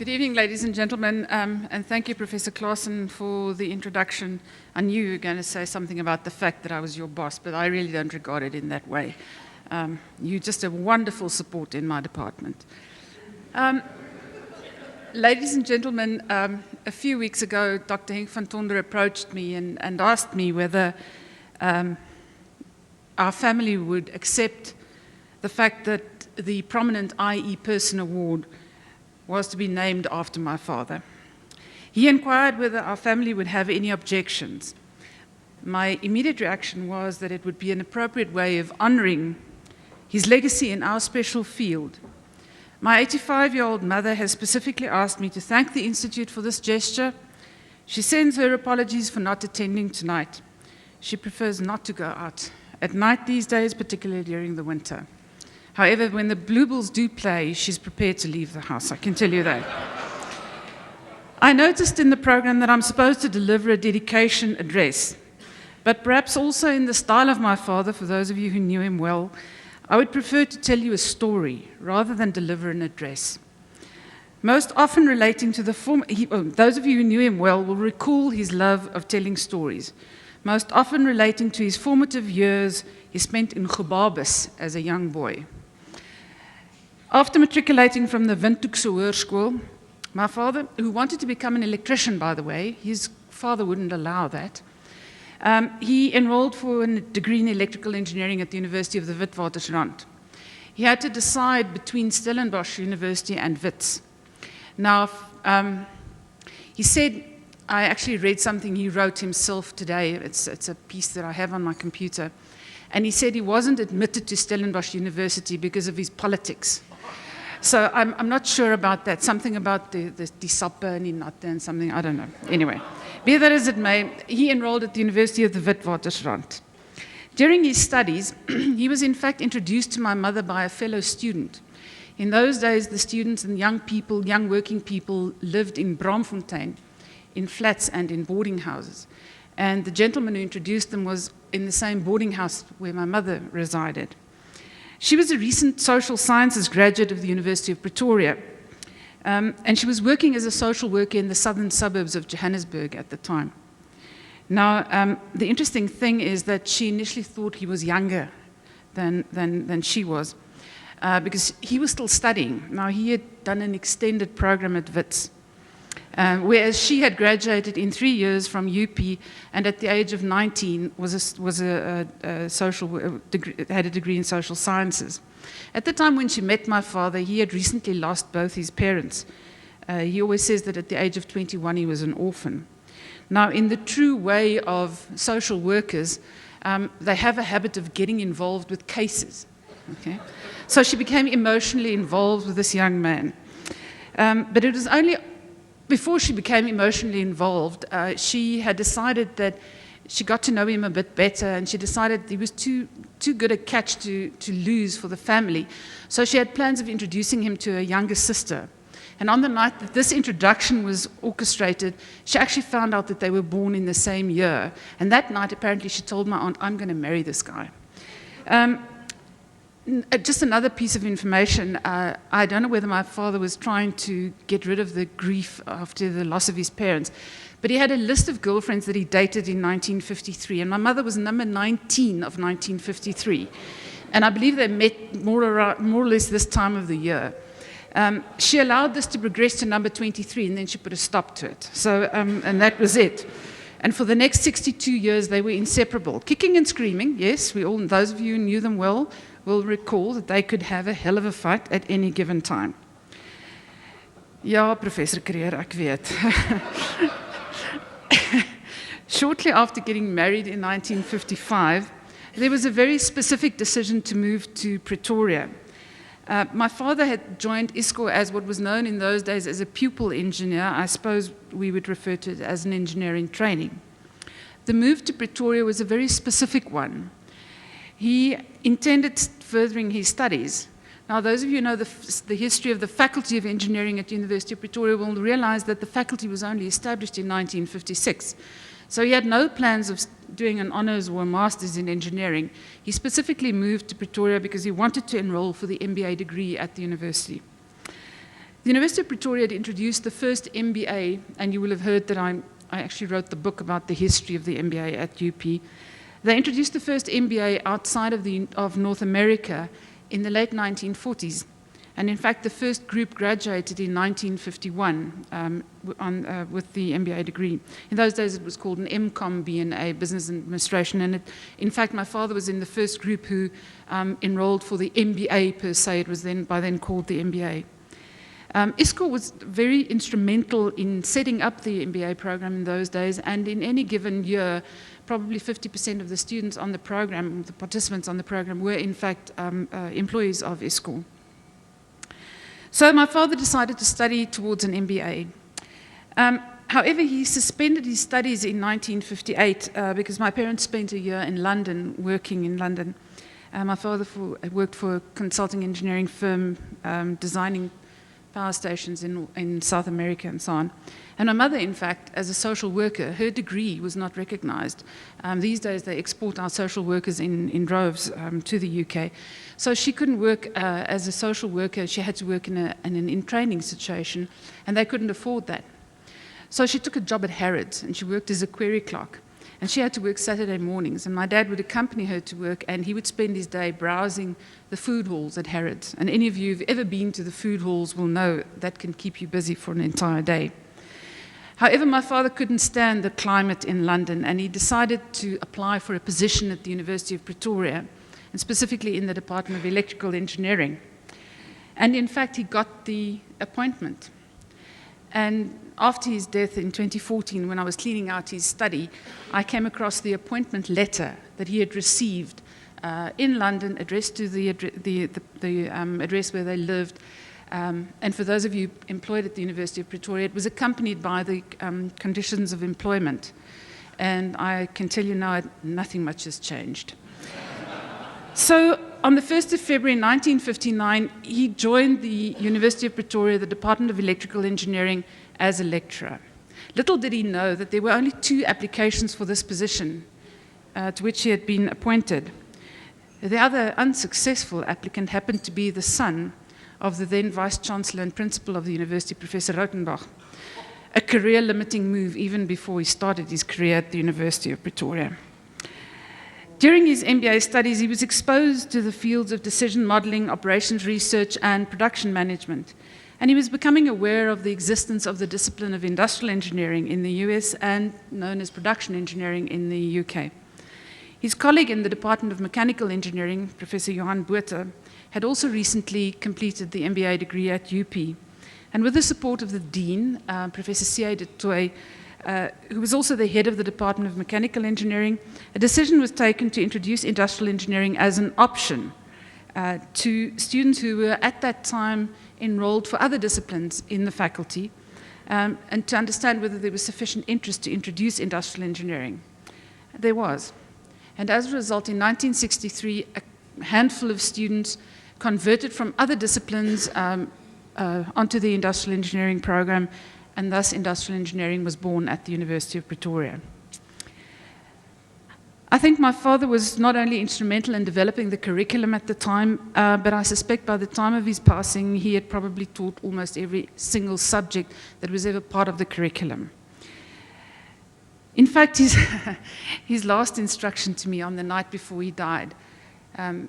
Good evening, ladies and gentlemen, and thank you, Professor Claassen, for the introduction. I knew you were going to say something about the fact that I was your boss, but I really don't regard it in that way. You're just a wonderful support in my department. Ladies and gentlemen, a few weeks ago, Dr. Henk van Tonder approached me and asked me whether our family would accept the fact that the prominent IE Person Award was to be named after my father. He inquired whether our family would have any objections. My immediate reaction was that it would be an appropriate way of honoring his legacy in our special field. My 85-year-old mother has specifically asked me to thank the Institute for this gesture. She sends her apologies for not attending tonight. She prefers not to go out at night these days, particularly during the winter. However, when the Bluebells do play, she's prepared to leave the house, I can tell you that. I noticed in the program that I'm supposed to deliver a dedication address, but perhaps also in the style of my father, for those of you who knew him well, I would prefer to tell you a story rather than deliver an address. Most often relating to the those of you who knew him well will recall his love of telling stories, most often relating to his formative years he spent in Gebabis as a young boy. After matriculating from the Windhoekse Hoërskool, my father, who wanted to become an electrician, by the way, his father wouldn't allow that, he enrolled for a degree in electrical engineering at the University of the Witwatersrand. He had to decide between Stellenbosch University and Wits. Now, he said, I actually read something he wrote himself today. It's a piece that I have on my computer. And he said he wasn't admitted to Stellenbosch University because of his politics. So I'm not sure about that. Something about the sappe and die natte and something, I don't know. Anyway, be that as it may, he enrolled at the University of the Witwatersrand. During his studies, he was in fact introduced to my mother by a fellow student. In those days, the students and young people, young working people, lived in Braamfontein, in flats and in boarding houses. And the gentleman who introduced them was in the same boarding house where my mother resided. She was a recent social sciences graduate of the University of Pretoria, and she was working as a social worker in the southern suburbs of Johannesburg at the time. Now, the interesting thing is that she initially thought he was younger than she was, because he was still studying. Now, he had done an extended program at Wits, whereas she had graduated in 3 years from UP and at the age of 19 had a degree in social sciences. At the time when she met my father, he had recently lost both his parents. He always says that at the age of 21 he was an orphan. Now, in the true way of social workers, they have a habit of getting involved with cases. Okay? So she became emotionally involved with this young man. But it was only before she became emotionally involved, she had decided that she got to know him a bit better, and she decided he was too good a catch to lose for the family. So she had plans of introducing him to her younger sister. And on the night that this introduction was orchestrated, she actually found out that they were born in the same year. And that night, apparently, she told my aunt, I'm going to marry this guy. Just another piece of information, I don't know whether my father was trying to get rid of the grief after the loss of his parents, but he had a list of girlfriends that he dated in 1953, and my mother was number 19 of 1953. And I believe they met more or less this time of the year. She allowed this to progress to number 23, and then she put a stop to it. So, and that was it. And for the next 62 years, they were inseparable. Kicking and screaming, yes, those of you who knew them well, will recall that they could have a hell of a fight at any given time. Ja, Professor Creer, ek weet. Shortly after getting married in 1955, there was a very specific decision to move to Pretoria. My father had joined ISCO as what was known in those days as a pupil engineer. I suppose we would refer to it as an engineer in training. The move to Pretoria was a very specific one. He intended furthering his studies. Now, those of you who know the history of the Faculty of Engineering at University of Pretoria will realize that the faculty was only established in 1956. So he had no plans of doing an honors or a master's in engineering. He specifically moved to Pretoria because he wanted to enroll for the MBA degree at the university. The University of Pretoria had introduced the first MBA, and you will have heard that I actually wrote the book about the history of the MBA at UP. They introduced the first MBA outside of North America in the late 1940s. And in fact, the first group graduated in 1951 with the MBA degree. In those days, it was called an MCOM BNA, Business Administration. And in fact, my father was in the first group who enrolled for the MBA per se. It was by then called the MBA. ISCOR was very instrumental in setting up the MBA program in those days. And in any given year, probably 50% of the students on the program, the participants on the program, were in fact employees of ISCOR. So my father decided to study towards an MBA. However, he suspended his studies in 1958 because my parents spent a year in London, working in London. My father worked for a consulting engineering firm designing power stations in South America and so on. And my mother, in fact, as a social worker, her degree was not recognized. These days, they export our social workers in droves to the UK. So she couldn't work as a social worker. She had to work in an in-training situation, and they couldn't afford that. So she took a job at Harrods, and she worked as a query clerk. And she had to work Saturday mornings, and my dad would accompany her to work, and he would spend his day browsing the food halls at Harrods. And any of you who've ever been to the food halls will know that can keep you busy for an entire day. However, my father couldn't stand the climate in London, and he decided to apply for a position at the University of Pretoria, and specifically in the Department of Electrical Engineering. And in fact, he got the appointment. And after his death in 2014, when I was cleaning out his study, I came across the appointment letter that he had received in London, addressed to the address where they lived. And for those of you employed at the University of Pretoria, it was accompanied by the conditions of employment. And I can tell you now, nothing much has changed. So on the 1st of February 1959, he joined the University of Pretoria, the Department of Electrical Engineering, as a lecturer. Little did he know that there were only 2 applications for this position to which he had been appointed. The other unsuccessful applicant happened to be the son of the then Vice-Chancellor and Principal of the University, Professor Rautenbach, a career-limiting move even before he started his career at the University of Pretoria. During his MBA studies, he was exposed to the fields of decision modeling, operations research, and production management. And he was becoming aware of the existence of the discipline of industrial engineering in the US and known as production engineering in the UK. His colleague in the Department of Mechanical Engineering, Professor Johan Botha, had also recently completed the MBA degree at UP. And with the support of the Dean, Professor SAIIE Adendoff, who was also the head of the Department of Mechanical Engineering, a decision was taken to introduce industrial engineering as an option to students who were at that time enrolled for other disciplines in the faculty, and to understand whether there was sufficient interest to introduce industrial engineering. There was. And as a result, in 1963, a handful of students converted from other disciplines onto the industrial engineering program, and thus industrial engineering was born at the University of Pretoria. I think my father was not only instrumental in developing the curriculum at the time, but I suspect by the time of his passing, he had probably taught almost every single subject that was ever part of the curriculum. In fact, his last instruction to me on the night before he died, the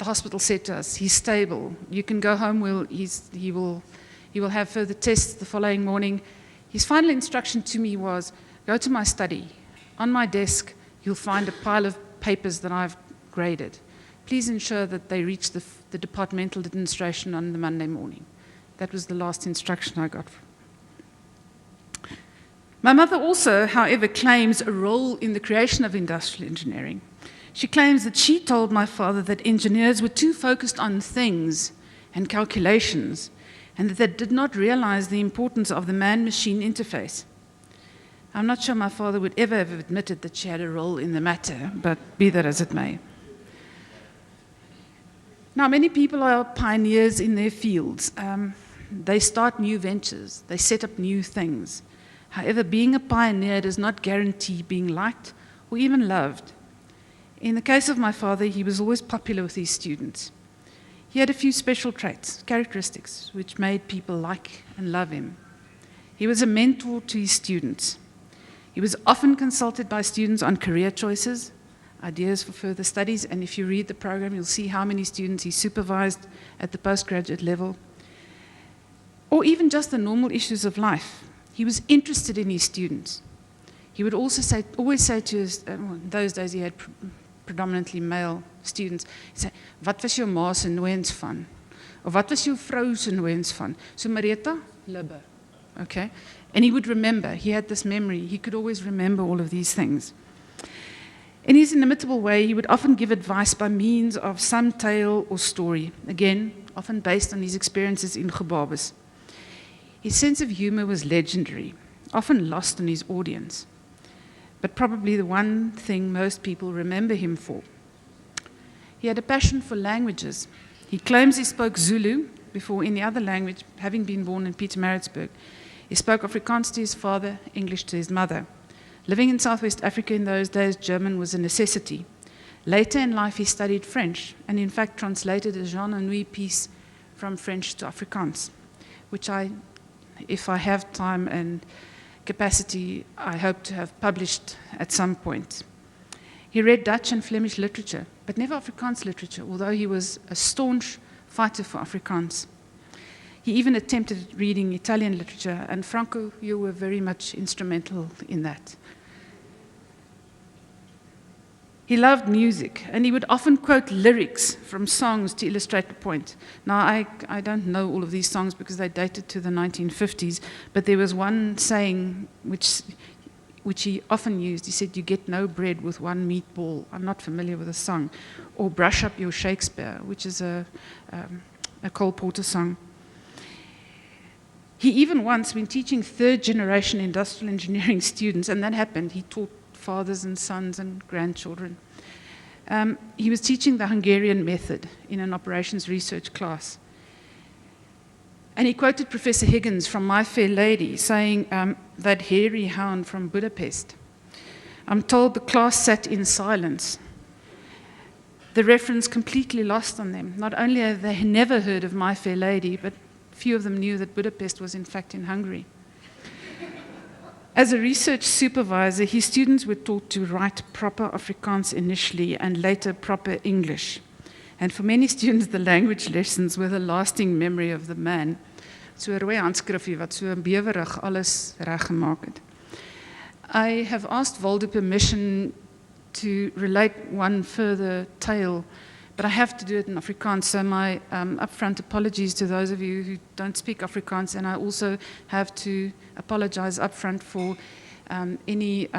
hospital said to us, "He's stable. You can go home. He will have further tests the following morning." His final instruction to me was, "Go to my study. On my desk, you'll find a pile of papers that I've graded. Please ensure that they reach the departmental administration on the Monday morning." That was the last instruction I got. My mother also, however, claims a role in the creation of industrial engineering. She claims that she told my father that engineers were too focused on things and calculations, and that they did not realize the importance of the man-machine interface. I'm not sure my father would ever have admitted that she had a role in the matter, but be that as it may. Now, many people are pioneers in their fields. They start new ventures. They set up new things. However, being a pioneer does not guarantee being liked or even loved. In the case of my father, he was always popular with his students. He had a few special traits, characteristics, which made people like and love him. He was a mentor to his students. He was often consulted by students on career choices, ideas for further studies, and if you read the program, you'll see how many students he supervised at the postgraduate level, or even just the normal issues of life. He was interested in his students. He would also always say to us, in those days he had predominantly male students, he'd say, "Wat was jou ma se nooiens van?" Of "Wat was jou vrou se nooiens van?" So Marietta, Libbe. Okay? And he would remember. He had this memory. He could always remember all of these things. In his inimitable way, he would often give advice by means of some tale or story, again, often based on his experiences in Gebabes. His sense of humor was legendary, often lost on his audience, but probably the one thing most people remember him for. He had a passion for languages. He claims he spoke Zulu before any other language, having been born in Pietermaritzburg. He spoke Afrikaans to his father, English to his mother. Living in Southwest Africa in those days, German was a necessity. Later in life, he studied French and in fact translated a Jean Anouilh piece from French to Afrikaans, which if I have time and capacity, I hope to have published at some point. He read Dutch and Flemish literature, but never Afrikaans literature, although he was a staunch fighter for Afrikaans. He even attempted reading Italian literature, and Franco, you were very much instrumental in that. He loved music, and he would often quote lyrics from songs to illustrate the point. Now, I don't know all of these songs because they dated to the 1950s, but there was one saying which he often used. He said, "You get no bread with one meatball." I'm not familiar with the song. Or "Brush Up Your Shakespeare," which is a Cole Porter song. He even once, when teaching third-generation industrial engineering students, and that happened, he taught fathers and sons and grandchildren. He was teaching the Hungarian method in an operations research class. And he quoted Professor Higgins from My Fair Lady, saying, "That hairy hound from Budapest." I'm told the class sat in silence. The reference completely lost on them. Not only have they never heard of My Fair Lady, but few of them knew that Budapest was in fact in Hungary. As a research supervisor, his students were taught to write proper Afrikaans initially and later proper English. And for many students, the language lessons were the lasting memory of the man. So 'n rooi handskrifie wat so bewerig alles reggemaak het. I have asked Waldo permission to relate one further tale, but I have to do it in Afrikaans, so my upfront apologies to those of you who don't speak Afrikaans, and I also have to apologize upfront for any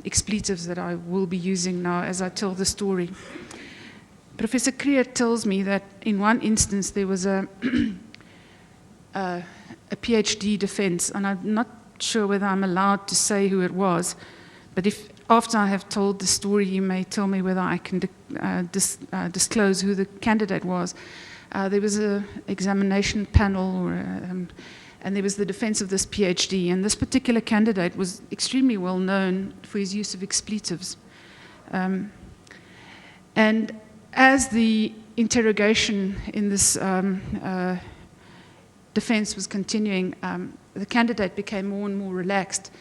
expletives that I will be using now as I tell the story. Professor Krier tells me that in one instance there was a PhD defense, and I'm not sure whether I'm allowed to say who it was, but if after I have told the story, you may tell me whether I can disclose who the candidate was. There was an examination panel, and there was the defense of this PhD, and this particular candidate was extremely well known for his use of expletives. And as the interrogation in this defense was continuing, the candidate became more and more relaxed.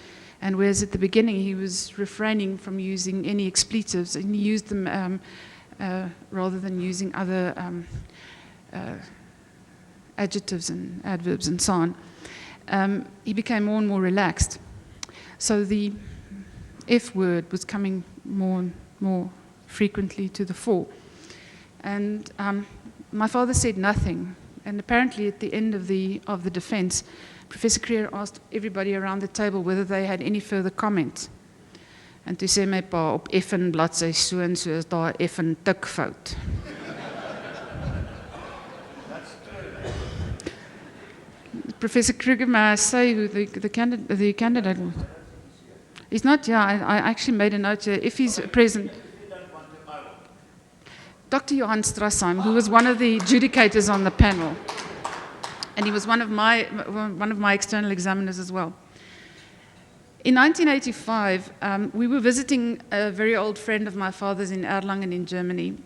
And whereas at the beginning he was refraining from using any expletives, and he used them rather than using other adjectives and adverbs and so on, he became more and more relaxed. So the F word was coming more and more frequently to the fore. And my father said nothing. And apparently at the end of the defense, Professor Krier asked everybody around the table whether they had any further comments. En toe sê my pa, op effen bladsy so en so is daar effen tikfout. Professor Kruger, may I say who the candidate was? He's not, yeah, I actually made a note here. If he's present. Dr. Johan Strassheim, who was one of the adjudicators on the panel. And he was one of my external examiners as well. In 1985, we were visiting a very old friend of my father's in Erlangen in Germany.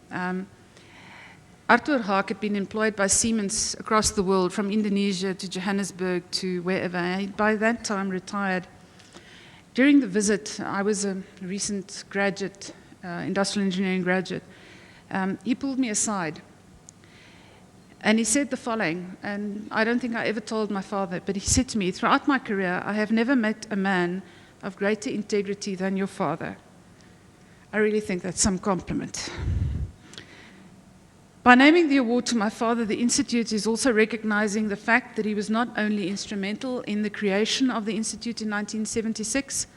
Arthur Haak had been employed by Siemens across the world, from Indonesia to Johannesburg to wherever. He'd by that time retired. During the visit, I was a recent graduate, industrial engineering graduate. He pulled me aside and he said the following, and I don't think I ever told my father, but he said to me, "Throughout my career, I have never met a man of greater integrity than your father." I really think that's some compliment. By naming the award to my father, the Institute is also recognizing the fact that he was not only instrumental in the creation of the Institute in 1976,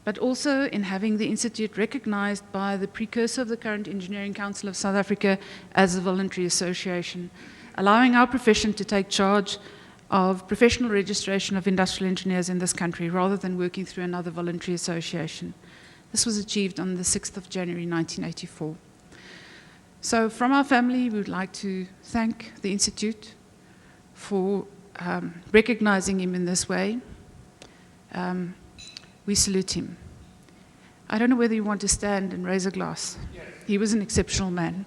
but also in having the Institute recognized by the precursor of the current Engineering Council of South Africa as a voluntary association, allowing our profession to take charge of professional registration of industrial engineers in this country rather than working through another voluntary association. This was achieved on the 6th of January 1984. So from our family, we would like to thank the Institute for recognizing him in this way. We salute him. I don't know whether you want to stand and raise a glass. Yes. He was an exceptional man.